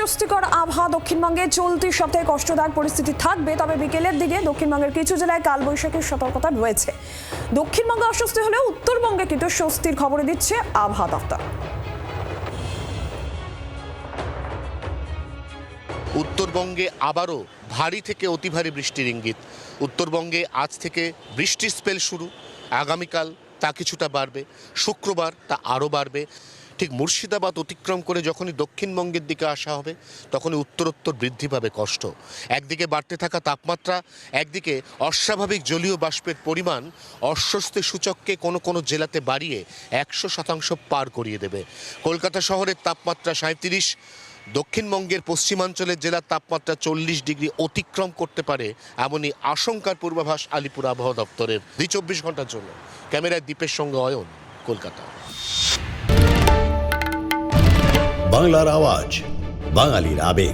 অস্বস্তিকর আবহাওয়া দক্ষিণবঙ্গে চলতি সপ্তাহে কষ্টদায়ক পরিস্থিতি থাকবে, তবে বিকেলের দিকে দক্ষিণবঙ্গের কিছু জেলায় কালবৈশাখীর সতর্কতা রয়েছে। দক্ষিণবঙ্গে অস্বস্তি হলেও উত্তরবঙ্গে কিন্তু স্বস্তির খবর দিচ্ছে আবহাওয়া দপ্তর। উত্তরবঙ্গে আবারও ভারী থেকে অতি ভারী বৃষ্টির ইঙ্গিত। উত্তরবঙ্গে আজ থেকে বৃষ্টির স্পেল শুরু, আগামীকাল তা কিছুটা বাড়বে, শুক্রবার তা আরও বাড়বে। ঠিক মুর্শিদাবাদ অতিক্রম করে যখনই দক্ষিণবঙ্গের দিকে আসা হবে তখনই উত্তরোত্তর বৃদ্ধি পাবে কষ্ট। একদিকে বাড়তে থাকা তাপমাত্রা, একদিকে অস্বাভাবিক জলীয় বাষ্পের পরিমাণ অস্বস্তি সূচককে কোনো কোনো জেলাতে বাড়িয়ে 100% পার করিয়ে দেবে। কলকাতা শহরের তাপমাত্রা 37, দক্ষিণবঙ্গের পশ্চিমাঞ্চলের জেলার তাপমাত্রা 40 ডিগ্রি অতিক্রম করতে পারে, এমনই আশঙ্কার পূর্বাভাস আলিপুর আবহাওয়া দপ্তরের। 24 ঘন্টার জন্য ক্যামেরায় দীপের সঙ্গে অয়ন, কলকাতা। বাংলার আওয়াজ, বাঙালির আবেগ।